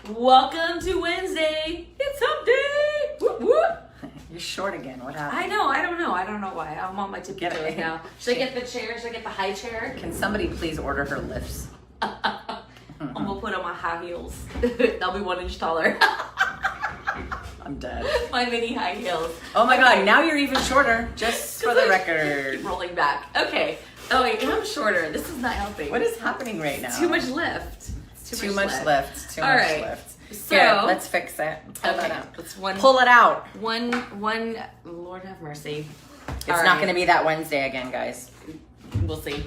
Welcome to Wednesday. It's hump day. Whoop, whoop. You're short again. What happened? I know. I don't know why. I'm on my tippy toes now. Should I get the chair? Should I get the high chair? Can somebody please order her lifts? I'm gonna put on my high heels. They'll be 1 inch taller. I'm dead. My mini high heels. Oh my God, now you're even shorter, just for the record. Keep rolling back. Okay. Oh wait, I'm shorter. This is not helping. What is happening right now? Too much lift. Too much lift. Too All much right. lift. So Here, let's fix it. Pull that out. It's one. Pull it out. One. Lord have mercy. It's not going to be that Wednesday again, guys. We'll see.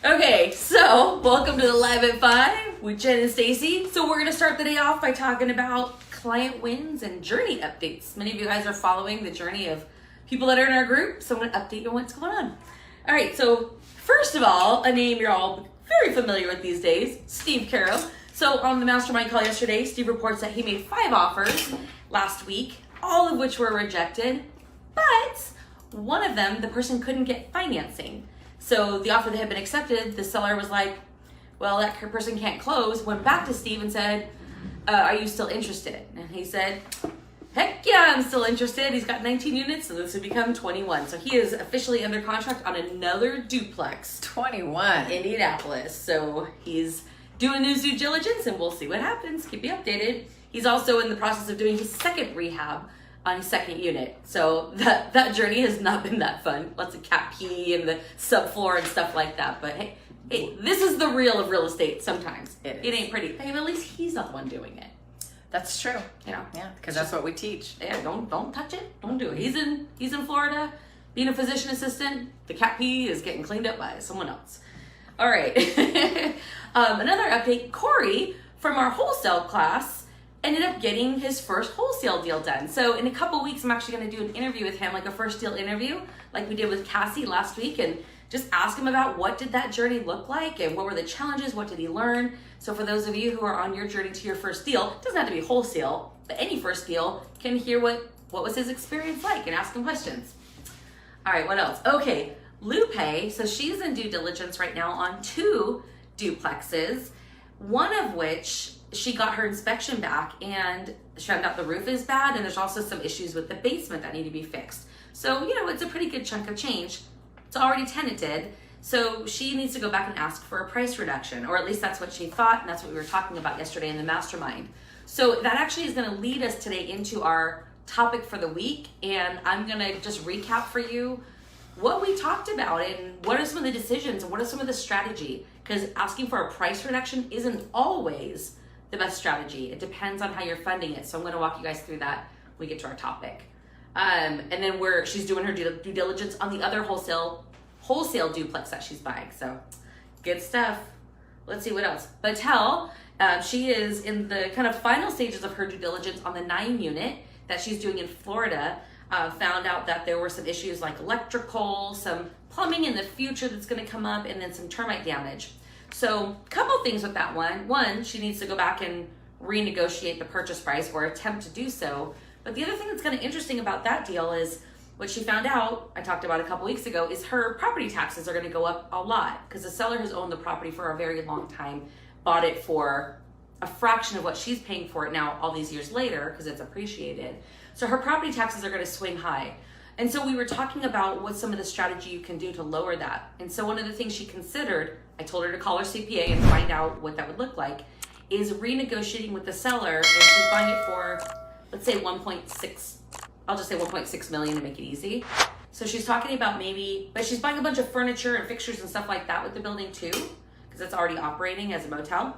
Okay, so welcome to the Live at 5 with Jen and Stacy. So we're going to start the day off by talking about client wins and journey updates. Many of you guys are following the journey of people that are in our group, so I'm going to update you on what's going on. All right, so first of all, a name you're all very familiar with these days, Steve Caro. So on the mastermind call yesterday, Steve reports that he made 5 offers last week, all of which were rejected, but one of them, the person couldn't get financing. So the offer that had been accepted, the seller was like, well, that person can't close, went back to Steve and said, are you still interested? And he said, heck yeah, I'm still interested. He's got 19 units, so this would become 21. So he is officially under contract on another duplex. 21. Indianapolis. So he's doing his due diligence, and we'll see what happens. Keep you updated. He's also in the process of doing his second rehab on his second unit. So that journey has not been that fun. Lots of cat pee and the subfloor and stuff like that. But hey, this is the real of real estate sometimes. It ain't pretty. Hey, but at least he's not the one doing it. That's true. You know? Yeah, because that's what we teach. Yeah, don't touch it. Don't do it. He's in Florida being a physician assistant. The cat pee is getting cleaned up by someone else. All right. Another update, Corey from our wholesale class ended up getting his first wholesale deal done. So in a couple weeks, I'm actually going to do an interview with him, like a first deal interview, like we did with Cassie last week, and just ask him about what did that journey look like and what were the challenges, what did he learn. So for those of you who are on your journey to your first deal, it doesn't have to be wholesale, but any first deal, can hear what was his experience like and ask him questions. All right, what else? Okay, Lupe, so she's in due diligence right now on 2 duplexes, one of which she got her inspection back and she found out the roof is bad and there's also some issues with the basement that need to be fixed. So, it's a pretty good chunk of change. It's already tenanted, so she needs to go back and ask for a price reduction, or at least that's what she thought, and that's what we were talking about yesterday in the mastermind. So that actually is gonna lead us today into our topic for the week, and I'm gonna just recap for you what we talked about and what are some of the decisions and what are some of the strategy, because asking for a price reduction isn't always the best strategy. It depends on how you're funding it. So I'm going to walk you guys through that when we get to our topic. And then she's doing her due diligence on the other wholesale duplex that she's buying. So good stuff. Let's see what else. Battelle, she is in the kind of final stages of her due diligence on the 9 unit that she's doing in Florida. Found out that there were some issues like electrical, some plumbing in the future that's going to come up, and then some termite damage. So a couple things with that one. One, she needs to go back and renegotiate the purchase price or attempt to do so. But the other thing that's kind of interesting about that deal is what she found out, I talked about a couple weeks ago, is her property taxes are going to go up a lot because the seller has owned the property for a very long time, bought it for a fraction of what she's paying for it now all these years later because it's appreciated. So her property taxes are going to swing high. And so we were talking about what some of the strategy you can do to lower that. And so one of the things she considered, I told her to call her CPA and find out what that would look like, is renegotiating with the seller, and she's buying it for, let's say 1.6, I'll just say 1.6 million to make it easy. So she's talking about but she's buying a bunch of furniture and fixtures and stuff like that with the building too, because it's already operating as a motel.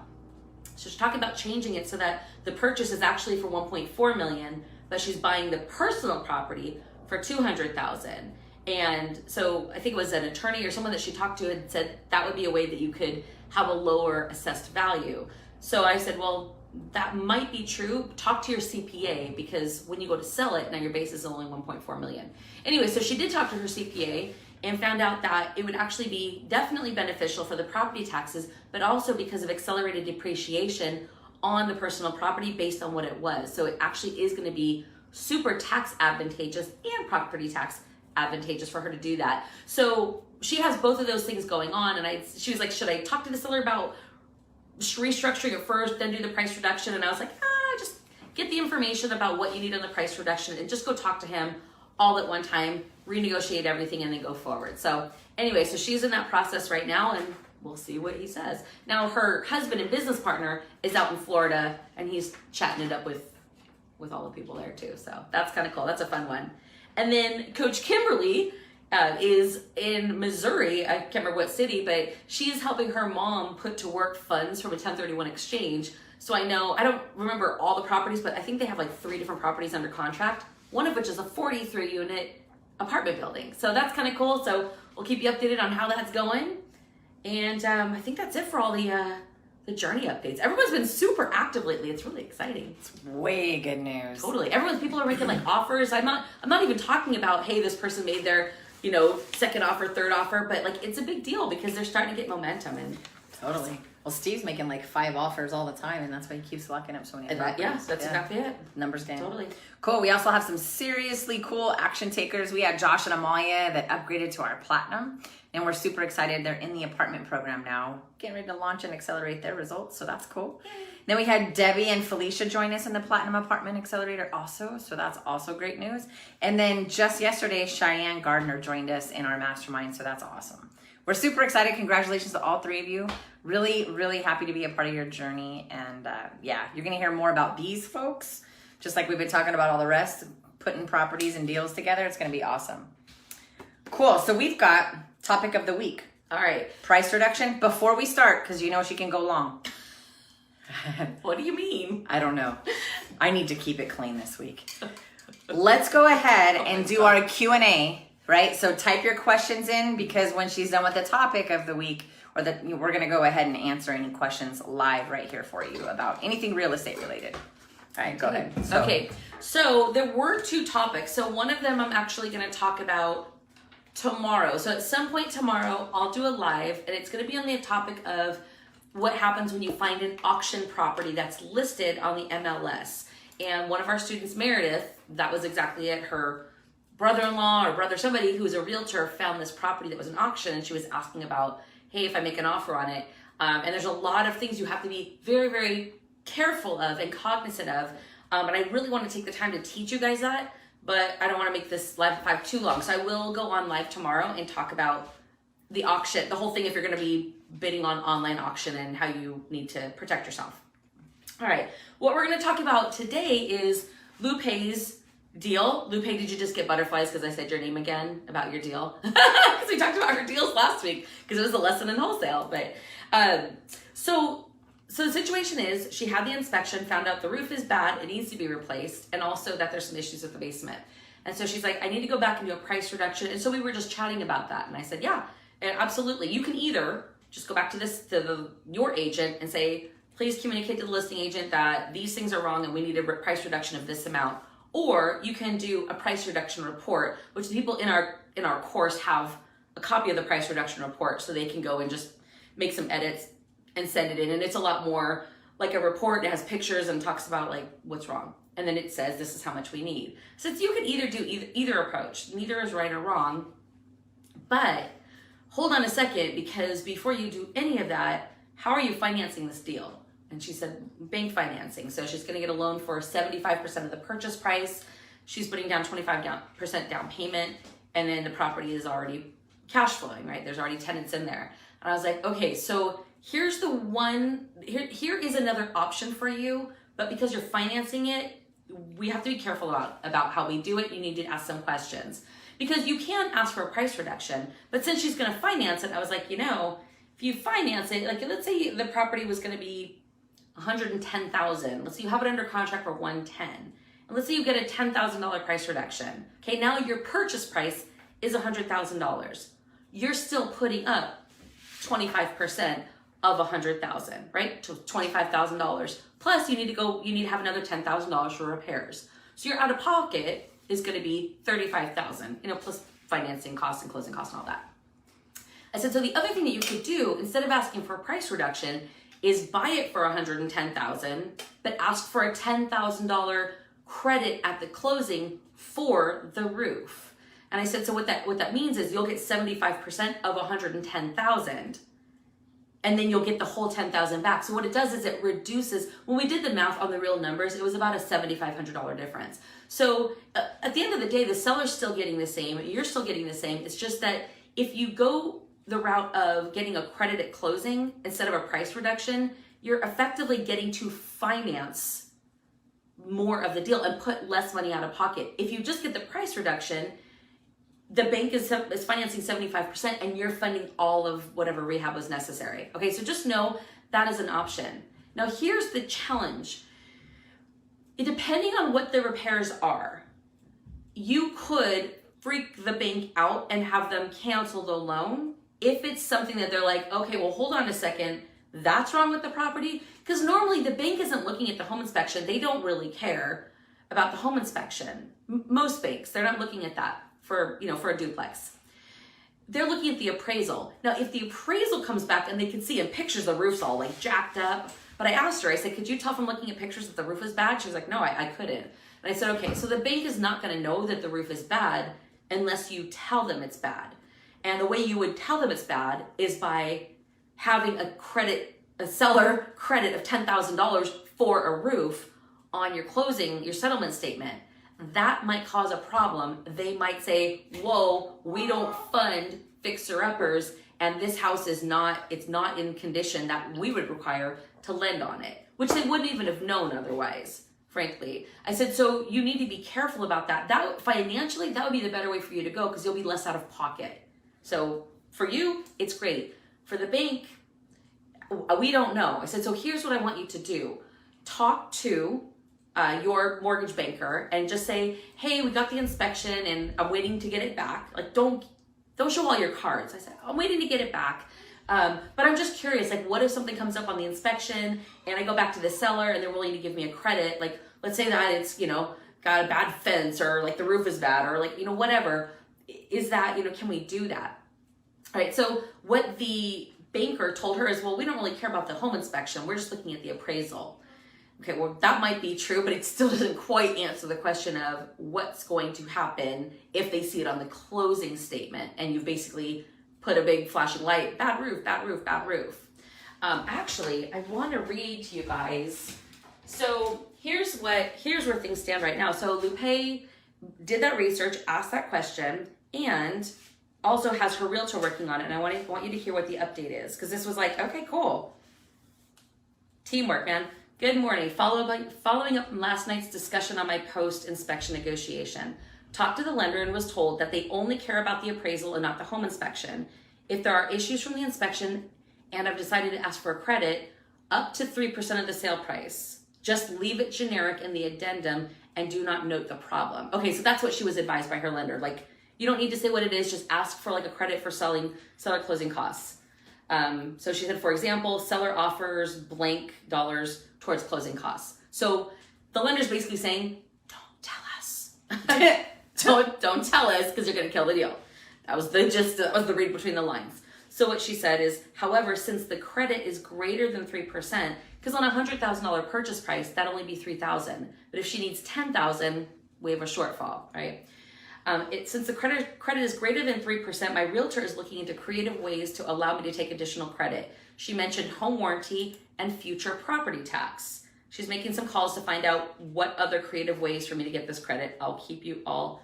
So she's talking about changing it so that the purchase is actually for 1.4 million, but she's buying the personal property for 200,000. And so I think it was an attorney or someone that she talked to had said that would be a way that you could have a lower assessed value. So I said, well, that might be true. Talk to your CPA, because when you go to sell it, now your base is only 1.4 million. Anyway, so she did talk to her CPA and found out that it would actually be definitely beneficial for the property taxes, but also because of accelerated depreciation on the personal property based on what it was. So it actually is going to be super tax advantageous and property tax advantageous for her to do that. So she has both of those things going on, and she was like, should I talk to the seller about restructuring it first, then do the price reduction. And I was like, just get the information about what you need on the price reduction and just go talk to him all at one time, renegotiate everything, and then go forward. So anyway, so she's in that process right now, and we'll see what he says. Now, her husband and business partner is out in Florida, and he's chatting it up with all the people there too. So that's kind of cool. That's a fun one. And then Coach Kimberly is in Missouri. I can't remember what city, but she's helping her mom put to work funds from a 1031 exchange. So I don't remember all the properties, but I think they have like 3 different properties under contract, one of which is a 43 unit apartment building. So that's kind of cool. So we'll keep you updated on how that's going. And I think that's it for all the journey updates. Everyone's been super active lately. It's really exciting. It's way good news. Totally. People are making like offers. I'm not even talking about, hey, this person made their, second offer, third offer, but like it's a big deal because they're starting to get momentum. And totally. Well, Steve's making like 5 offers all the time, and that's why he keeps locking up so many properties. That's exactly it. Numbers game. Totally. Cool. We also have some seriously cool action takers. We had Josh and Amalia that upgraded to our platinum, and we're super excited. They're in the apartment program now, getting ready to launch and accelerate their results, so that's cool. Yay. Then we had Debbie and Felicia join us in the Platinum Apartment Accelerator also, so that's also great news. And then just yesterday, Cheyenne Gardner joined us in our mastermind, so that's awesome. We're super excited. Congratulations to all 3 of you. Really, really happy to be a part of your journey. And you're going to hear more about these folks, just like we've been talking about all the rest, putting properties and deals together. It's going to be awesome. Cool. So we've got topic of the week. All right. Price reduction. Before we start, because she can go long. What do you mean? I don't know. I need to keep it clean this week. Let's go ahead and do our Q&A. Right? So type your questions in, because when she's done with the topic of the week, we're going to go ahead and answer any questions live right here for you about anything real estate related. All right, go ahead. Okay. So there were 2 topics. So one of them I'm actually going to talk about tomorrow. So at some point tomorrow, I'll do a live, and it's going to be on the topic of what happens when you find an auction property that's listed on the MLS. And one of our students, Meredith, that was exactly it. Her brother-in-law or brother, somebody who's a realtor, found this property that was an auction, and she was asking about, hey, if I make an offer on it. And there's a lot of things you have to be very, very careful of and cognizant of. And I really want to take the time to teach you guys that, but I don't want to make this live 5 too long. So I will go on live tomorrow and talk about the auction, the whole thing, if you're going to be bidding on online auction and how you need to protect yourself. All right. What we're going to talk about today is Lupe's deal. Lupe, did you just get butterflies because I said your name again about your deal? Because we talked about her deals last week because it was a lesson in wholesale. But so the situation is she had the inspection, found out the roof is bad, it needs to be replaced, and also that there's some issues with the basement. And so she's like, I need to go back and do a price reduction. And so we were just chatting about that. And I said, yeah, absolutely. You can either just go back to your agent and say, please communicate to the listing agent that these things are wrong and we need a price reduction of this amount. Or you can do a price reduction report, which the people in our course have a copy of the price reduction report, so they can go and just make some edits and send it in. And it's a lot more like a report. It has pictures and talks about like what's wrong. And then it says, this is how much we need. So you can either do either approach. Neither is right or wrong. But hold on a second, because before you do any of that, how are you financing this deal? And she said bank financing. So she's going to get a loan for 75% of the purchase price. She's putting down 25% down payment. And then the property is already cash flowing, right? There's already tenants in there. And I was like, okay, so here's the one, here is another option for you. But because you're financing it, we have to be careful about how we do it. You need to ask some questions. Because you can ask for a price reduction. But since she's going to finance it, I was like, if you finance it, like let's say the property was going to be $110,000. Let's say you have it under contract for $110,000. And let's say you get a $10,000 price reduction. Okay, now your purchase price is $100,000. You're still putting up 25% of $100,000, right? To $25,000. Plus you need to have another $10,000 for repairs. So your out of pocket is going to be $35,000, plus financing costs and closing costs and all that. I said, so the other thing that you could do, instead of asking for a price reduction, is buy it for $110,000, but ask for a $10,000 credit at the closing for the roof. And I said, so what that means is you'll get 75% of $110,000, and then you'll get the whole $10,000 back. So what it does is it reduces, when we did the math on the real numbers, it was about a $7,500 difference. So at the end of the day, the seller's still getting the same, you're still getting the same. It's just that if you go the route of getting a credit at closing instead of a price reduction, you're effectively getting to finance more of the deal and put less money out of pocket. If you just get the price reduction, the bank is financing 75% and you're funding all of whatever rehab was necessary. Okay, so just know that is an option. Now here's the challenge. Depending on what the repairs are, you could freak the bank out and have them cancel the loan if it's something that they're like, okay, well, hold on a second, that's wrong with the property. Because normally the bank isn't looking at the home inspection. They don't really care about the home inspection. Most banks, they're not looking at that for a duplex. They're looking at the appraisal. Now, if the appraisal comes back and they can see in pictures the roof's all like jacked up, but I asked her, I said, could you tell from looking at pictures that the roof is bad? She was like, no, I couldn't. And I said, okay, so the bank is not gonna know that the roof is bad unless you tell them it's bad. And the way you would tell them it's bad is by having a seller credit of $10,000 for a roof on your settlement statement. That might cause a problem. They might say, whoa, we don't fund fixer-uppers and this house it's not in condition that we would require to lend on it, which they wouldn't even have known otherwise, frankly. I said, so you need to be careful about that. That financially, that would be the better way for you to go because you'll be less out of pocket. So for you, it's great. For the bank, we don't know. I said, so here's what I want you to do. Talk to your mortgage banker and just say, hey, we got the inspection and I'm waiting to get it back. Like, don't show all your cards. I said, I'm waiting to get it back. But I'm just curious, like, what if something comes up on the inspection and I go back to the seller and they're willing to give me a credit? Like, let's say that it's, got a bad fence or like the roof is bad or like, whatever. Is that, can we do that? All right. So what the banker told her is, well, we don't really care about the home inspection. We're just looking at the appraisal. Okay, well, that might be true, but it still doesn't quite answer the question of what's going to happen if they see it on the closing statement and you've basically put a big flashing light, bad roof, bad roof, bad roof. Actually, I want to read to you guys. So here's where things stand right now. So Lupe did that research, asked that question, and also has her realtor working on it. And I want you to hear what the update is, because this was like, okay, cool. Teamwork, man. Good morning. Following up from last night's discussion on my post-inspection negotiation. Talked to the lender and was told that they only care about the appraisal and not the home inspection. If there are issues from the inspection and I've decided to ask for a credit, up to 3% of the sale price. Just leave it generic in the addendum and do not note the problem. Okay, so that's what she was advised by her lender. Like, you don't need to say what it is, just ask for like a credit for seller closing costs. So she said, for example, seller offers blank dollars towards closing costs. So the lender's basically saying, don't tell us. don't tell us because you're going to kill the deal. That was the read between the lines. So what she said is, however, since the credit is greater than 3%, because on a $100,000 purchase price, that'd only be $3,000. But if she needs $10,000, we have a shortfall, right? Since the credit is greater than 3%, my realtor is looking into creative ways to allow me to take additional credit. She mentioned home warranty and future property tax. She's making some calls to find out what other creative ways for me to get this credit. I'll keep you all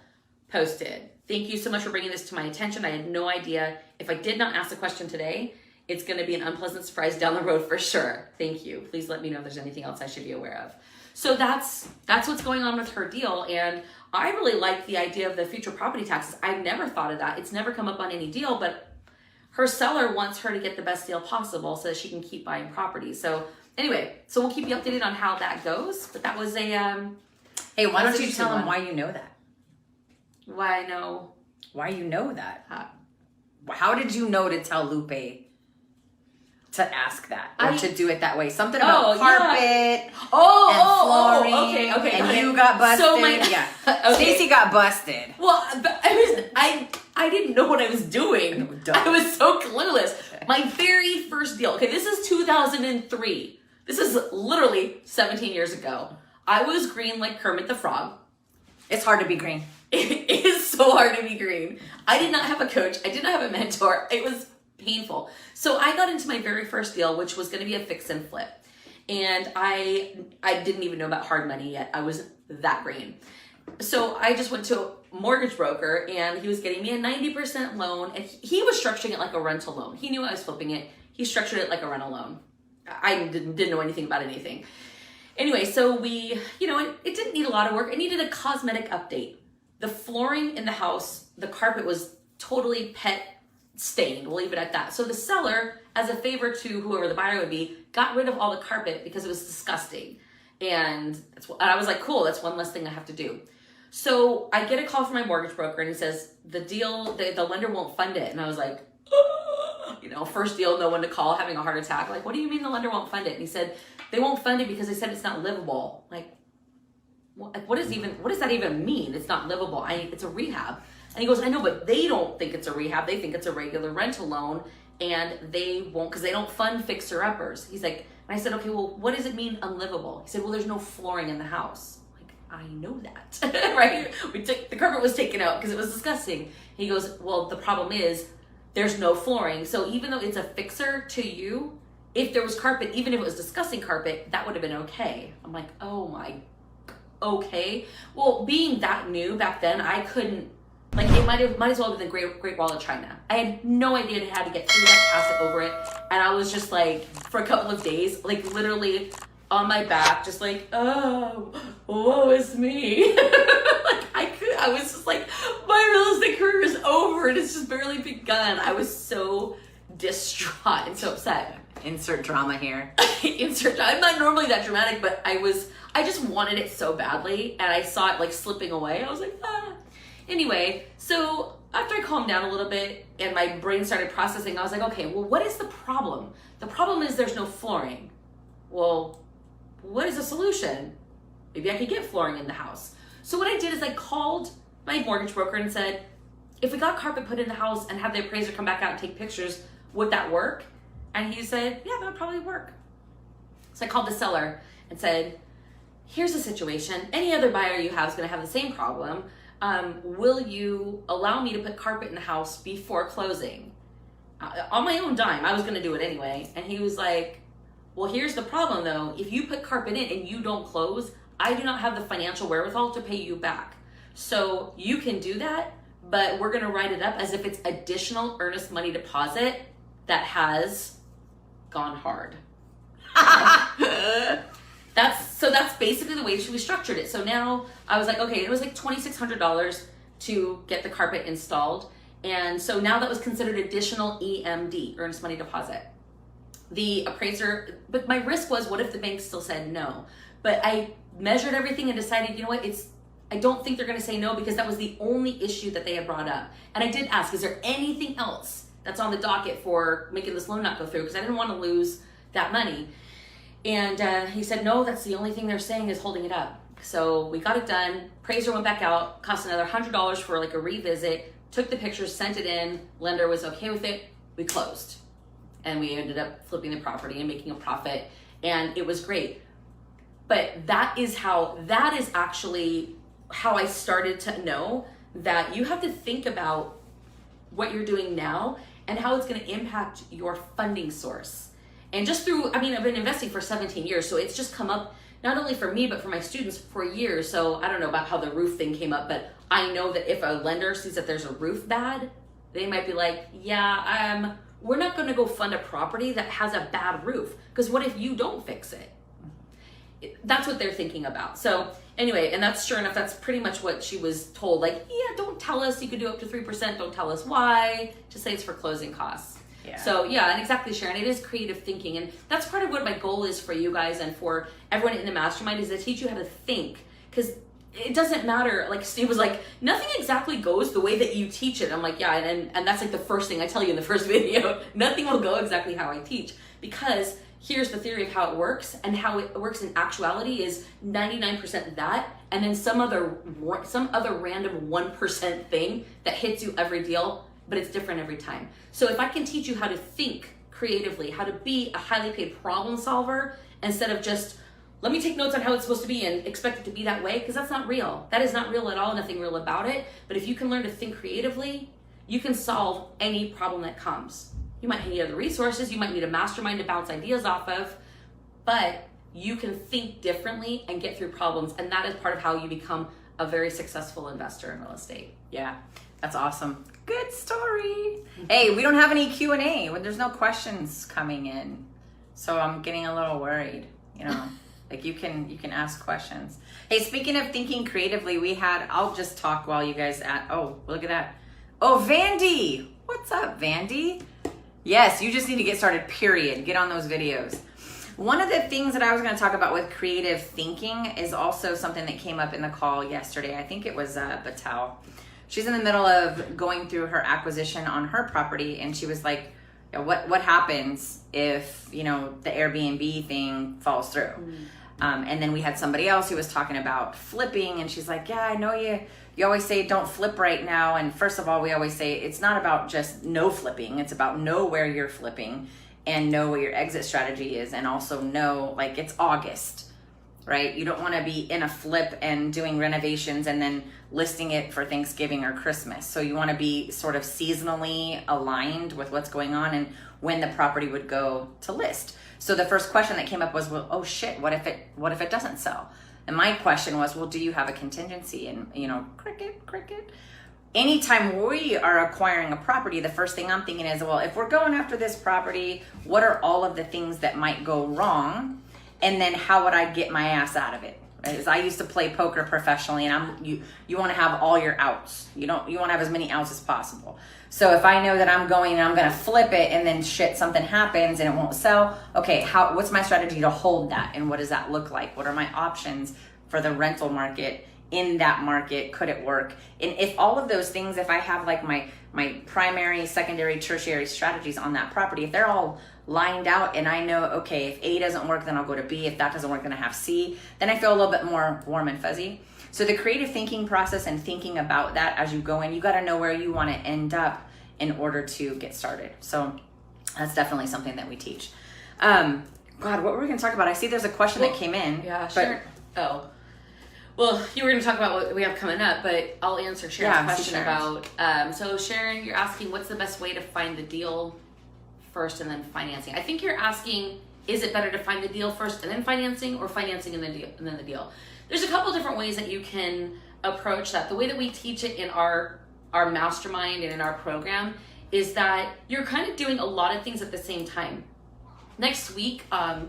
posted. Thank you so much for bringing this to my attention. I had no idea. If I did not ask the question today, it's going to be an unpleasant surprise down the road for sure. Thank you. Please let me know if there's anything else I should be aware of. So that's what's going on with her deal. And I really like the idea of the future property taxes. I've never thought of that. It's never come up on any deal, but her seller wants her to get the best deal possible so that she can keep buying property. So anyway, so we'll keep you updated on how that goes. But that was a hey, why don't you tell them why you know that? Why I know? Why you know that? How did you know to tell Lupe to ask that or to do it that way? Something about carpet and flooring. Okay. And you got busted. So okay. Stacy got busted. Well, I didn't know what I was doing. I was so clueless. My very first deal. Okay, this is 2003. This is literally 17 years ago. I was green like Kermit the Frog. It's hard to be green. It is so hard to be green. I did not have a coach. I did not have a mentor. It was painful. So I got into my very first deal, which was going to be a fix and flip. And I didn't even know about hard money yet. I was that green. So I just went to a mortgage broker, and he was getting me a 90% loan, and he was structuring it like a rental loan. He knew I was flipping it. He structured it like a rental loan. I didn't know anything about anything. Anyway, so we, it didn't need a lot of work. It needed a cosmetic update. The flooring in the house, the carpet was totally pet stained. We'll leave it at that. So the seller, as a favor to whoever the buyer would be, got rid of all the carpet because it was disgusting. And I was like, cool, that's one less thing I have to do. So I get a call from my mortgage broker, and he says, the lender won't fund it. And I was like, first deal, no one to call, having a heart attack. Like, what do you mean the lender won't fund it? And he said, they won't fund it because they said it's not livable. Like, what does that even mean? It's not livable. It's a rehab. And he goes, I know, but they don't think it's a rehab. They think it's a regular rental loan, and they won't, because they don't fund fixer-uppers. He's like, and I said, okay, well, what does it mean unlivable? He said, well, there's no flooring in the house. Like, I know that, right? The carpet was taken out because it was disgusting. He goes, well, the problem is there's no flooring. So even though it's a fixer to you, if there was carpet, even if it was disgusting carpet, that would have been okay. I'm like, oh my, okay. Well, being that new back then, I couldn't, like, it might as well have been the Great Wall of China. I had no idea how to get through that, pass it, over it. And I was just like, for a couple of days, like literally on my back, just like, oh, woe is me. I was just like, my real estate career is over and it's just barely begun. I was so distraught and so upset. Insert drama here. I'm not normally that dramatic, but I just wanted it so badly, and I saw it like slipping away. I was like, ah. Anyway, so after I calmed down a little bit and my brain started processing, I was like, okay, well, what is the problem? The problem is there's no flooring. Well, what is the solution? Maybe I could get flooring in the house. So what I did is I called my mortgage broker and said, if we got carpet put in the house and have the appraiser come back out and take pictures, would that work? And he said, yeah, that would probably work. So I called the seller and said, here's the situation. Any other buyer you have is going to have the same problem. Will you allow me to put carpet in the house before closing? On my own dime, I was going to do it anyway. And he was like, well, here's the problem though. If you put carpet in and you don't close, I do not have the financial wherewithal to pay you back. So you can do that, but we're going to write it up as if it's additional earnest money deposit that has gone hard. That's basically the way we structured it. So now I was like, okay, it was like $2,600 to get the carpet installed. And so now that was considered additional EMD, earnest money deposit. The appraiser, but my risk was, what if the bank still said no? But I measured everything and decided, you know what, I don't think they're gonna say no, because that was the only issue that they had brought up. And I did ask, is there anything else that's on the docket for making this loan not go through? Because I didn't want to lose that money. And he said, no, that's the only thing they're saying is holding it up. So we got it done. Appraiser went back out, cost another $100 for like a revisit, took the pictures, sent it in. Lender was okay with it. We closed. And we ended up flipping the property and making a profit. And it was great. But that is actually how I started to know that you have to think about what you're doing now and how it's going to impact your funding source. And just through, I've been investing for 17 years, so it's just come up not only for me, but for my students for years. So I don't know about how the roof thing came up, but I know that if a lender sees that there's a roof bad, they might be like, yeah, we're not going to go fund a property that has a bad roof, because what if you don't fix it? That's what they're thinking about. So anyway, and that's sure enough, that's pretty much what she was told. Like, yeah, don't tell us you could do up to 3%. Don't tell us why. Just say it's for closing costs. Yeah. So yeah, and exactly, Sharon, it is creative thinking. And that's part of what my goal is for you guys and for everyone in the mastermind, is to teach you how to think. Because it doesn't matter. Like Steve was like, nothing exactly goes the way that you teach it. I'm like, yeah, and that's like the first thing I tell you in the first video. Nothing will go exactly how I teach, because here's the theory of how it works, and how it works in actuality is 99% that, and then some other random 1% thing that hits you every deal, but it's different every time. So if I can teach you how to think creatively, how to be a highly paid problem solver, instead of just, let me take notes on how it's supposed to be and expect it to be that way, because that's not real. That is not real at all, nothing real about it. But if you can learn to think creatively, you can solve any problem that comes. You might need other resources. You might need a mastermind to bounce ideas off of, but you can think differently and get through problems. And that is part of how you become a very successful investor in real estate. Yeah, that's awesome. Good story. Hey, we don't have any Q&A when there's no questions coming in. So I'm getting a little worried, you know, like you can ask questions. Hey, speaking of thinking creatively, I'll just talk while you guys oh, look at that. Oh, Vandy. What's up, Vandy? Yes, you just need to get started, period. Get on those videos. One of the things that I was going to talk about with creative thinking is also something that came up in the call yesterday. I think it was Batal. She's in the middle of going through her acquisition on her property, and she was like, what happens if, the Airbnb thing falls through? And then we had somebody else who was talking about flipping, and she's like, yeah, I know you always say don't flip right now. And first of all, we always say it's not about just no flipping. It's about know where you're flipping and know what your exit strategy is. And also know, like, it's August, right? You don't want to be in a flip and doing renovations and then listing it for Thanksgiving or Christmas. So you want to be sort of seasonally aligned with what's going on and when the property would go to list. So the first question that came up was, well, oh shit, what if it doesn't sell? And my question was, well, do you have a contingency? And, cricket. Anytime we are acquiring a property, the first thing I'm thinking is, well, if we're going after this property, what are all of the things that might go wrong? And then how would I get my ass out of it? As I used to play poker professionally, and you want to have all your outs. You want to have as many outs as possible. So if I know that I'm going and I'm going to flip it, and then something happens and it won't sell, okay, what's my strategy to hold that, and what does that look like? What are my options for the rental market in that market? Could it work? And if all of those things, if I have like my primary, secondary, tertiary strategies on that property, if they're all lined out and I know, okay, if A doesn't work, then I'll go to B. If that doesn't work, then I have C. Then I feel a little bit more warm and fuzzy. So the creative thinking process and thinking about that as you go in, you got to know where you want to end up in order to get started. So that's definitely something that we teach. God, what were we going to talk about? I see there's a question that came in. Yeah, sure. Oh. Well, you were going to talk about what we have coming up, but I'll answer Sharon's question about, so Sharon, you're asking what's the best way to find the deal first and then financing. I think you're asking, is it better to find the deal first and then financing, or financing and then the deal? There's a couple different ways that you can approach that. The way that we teach it in our mastermind and in our program is that you're kind of doing a lot of things at the same time. Next week,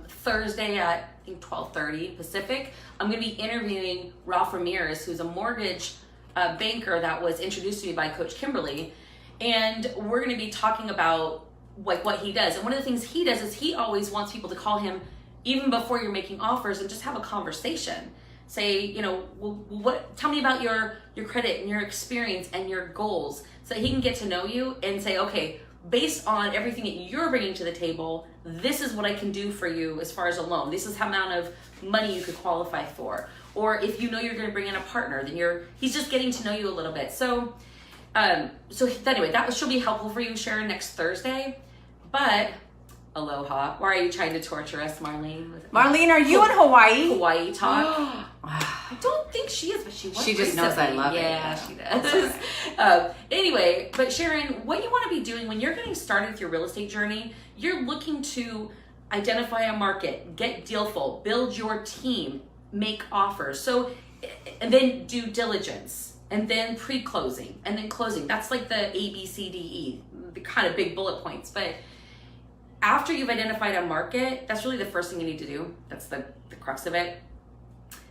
Thursday at I think 12:30 Pacific, I'm going to be interviewing Ralph Ramirez, who's a mortgage banker that was introduced to me by Coach Kimberly, and we're going to be talking about like what he does. And one of the things he does is he always wants people to call him even before you're making offers and just have a conversation. Say, tell me about your credit and your experience and your goals, so he can get to know you and say, okay, based on everything that you're bringing to the table, this is what I can do for you as far as a loan. This is how amount of money you could qualify for. Or if you know you're going to bring in a partner, then he's just getting to know you a little bit. So anyway, she'll be helpful for you, Sharon, next Thursday. But aloha. Why are you trying to torture us, Marlene? Marlene, are you in Hawaii? Hawaii talk. I don't think she is, but she was. She just knows I love it. Yeah, she does. Anyway, but Sharon, what you want to be doing when you're getting started with your real estate journey, you're looking to identify a market, get deal flow, build your team, make offers. So, and then due diligence, and then pre-closing, and then closing. That's like the A, B, C, D, E, the kind of big bullet points. But after you've identified a market, that's really the first thing you need to do. That's the crux of it.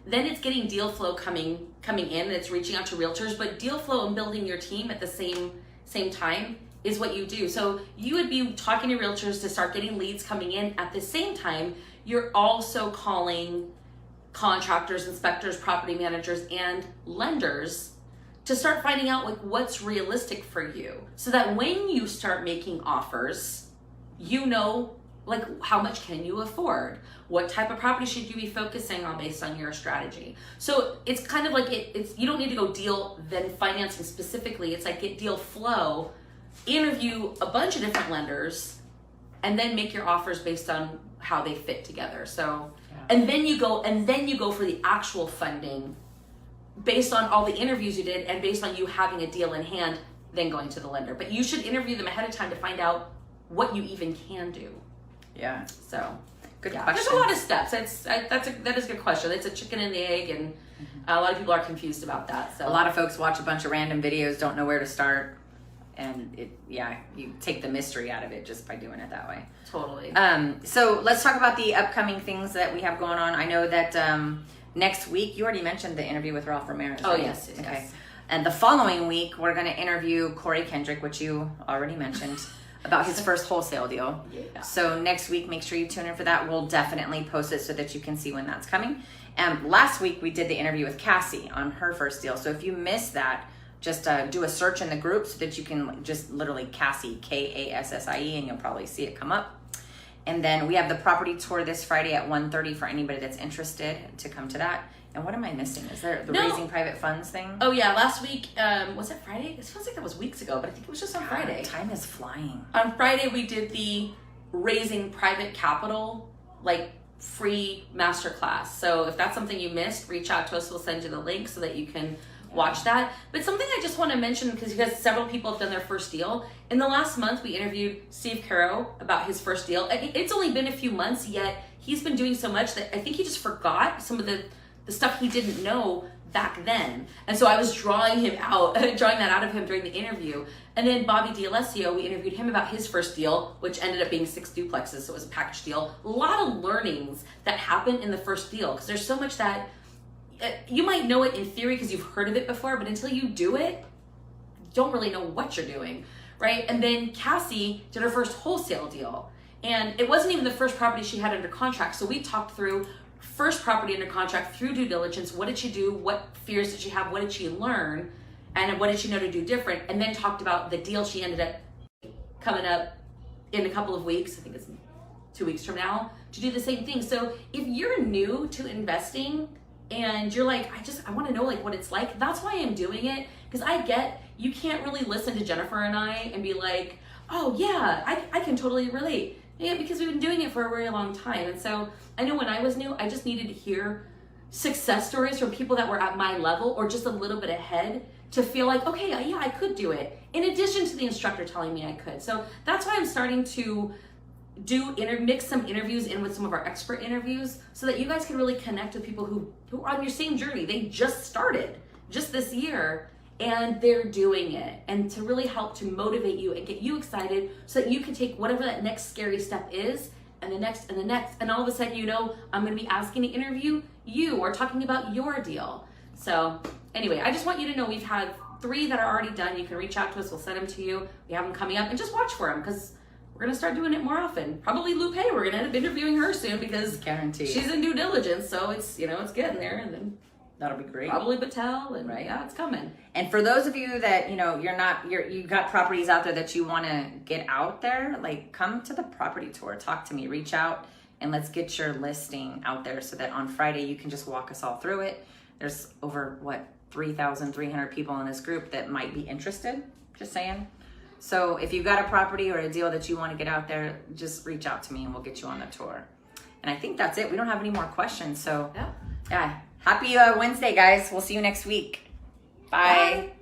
Then it's getting deal flow coming in, and it's reaching out to realtors. But deal flow and building your team at the same time is what you do. So you would be talking to realtors to start getting leads coming in. At the same time, you're also calling contractors, inspectors, property managers, and lenders to start finding out like what's realistic for you, so that when you start making offers, you know like how much can you afford, what type of property should you be focusing on based on your strategy. So it's kind of like it's you don't need to go deal then financing specifically. It's like get deal flow, interview a bunch of different lenders, and then make your offers based on how they fit together. So and then you go for the actual funding based on all the interviews you did and based on you having a deal in hand, then going to the lender. But you should interview them ahead of time to find out what you even can do. Yeah. So Good yeah, question. there's a lot of steps. That is a good question. It's a chicken and the egg, and a lot of people are confused about that. So A lot of folks watch a bunch of random videos, don't know where to start, and you take the mystery out of it just by doing it that way. totally. So let's talk about the upcoming things that we have going on. I know that next week, you already mentioned the interview with Ralph Ramirez. Oh, right? yes. Okay. And the following week, we're going to interview Corey Kendrick, which you already mentioned, about his first wholesale deal. Yeah. So next week, make sure you tune in for that. We'll definitely post it so that you can see when that's coming. Last week, we did the interview with Cassie on her first deal. So if you missed that, just do a search in the group so that you can just literally Cassie, Kassie, and you'll probably see it come up. And then we have the property tour this Friday at 1:30 for anybody that's interested to come to that. And what am I missing? Is there the raising private funds thing? Oh yeah, last week, was it Friday? It feels like that was weeks ago, but I think it was just on Friday. Time is flying. On Friday, we did the raising private capital, like free masterclass. So if that's something you missed, reach out to us. We'll send you the link so that you can watch that. But something I just want to mention, because several people have done their first deal. In the last month, we interviewed Steve Caro about his first deal. It's only been a few months, yet he's been doing so much that I think he just forgot some of the stuff he didn't know back then. And so I was drawing that out of him during the interview. And then Bobby D'Alessio, we interviewed him about his first deal, which ended up being 6 duplexes, so it was a package deal. A lot of learnings that happen in the first deal, because there's so much that you might know it in theory because you've heard of it before, but until you do it, you don't really know what you're doing, right? And then Cassie did her first wholesale deal. And it wasn't even the first property she had under contract. So we talked through first property under contract through due diligence. What did she do? What fears did she have? What did she learn? And what did she know to do different? And then talked about the deal she ended up coming up in a couple of weeks. I think it's 2 weeks from now, to do the same thing. So if you're new to investing and you're like, I want to know like what it's like, that's why I'm doing it. Because I get, you can't really listen to Jennifer and I and be like, oh yeah, I can totally relate. Yeah, because we've been doing it for a very long time. And so I know when I was new, I just needed to hear success stories from people that were at my level or just a little bit ahead to feel like, okay, yeah, I could do it. In addition to the instructor telling me I could. So that's why I'm starting to mix some interviews in with some of our expert interviews so that you guys can really connect with people who are on your same journey. They just started just this year and they're doing it, and to really help to motivate you and get you excited so that you can take whatever that next scary step is and the next and the next, and all of a sudden I'm going to be asking to interview you or talking about your deal. So anyway, I just want you to know we've had 3 that are already done. You can reach out to us, we'll send them to you. We have them coming up, and just watch for them because we're going to start doing it more often. Probably Lupe, we're going to end up interviewing her soon because Guaranteed. she's in due diligence, so it's it's getting there. And then that'll be great. probably Battelle, and Right. yeah, it's coming. And for those of you that you got properties out there that you want to get out there, like come to the property tour, talk to me, reach out, and let's get your listing out there so that on Friday you can just walk us all through it. There's over 3,300 people in this group that might be interested. Just saying. So if you've got a property or a deal that you want to get out there, just reach out to me and we'll get you on the tour. And I think that's it. We don't have any more questions. So yeah. Happy Wednesday, guys. We'll see you next week. Bye. Bye.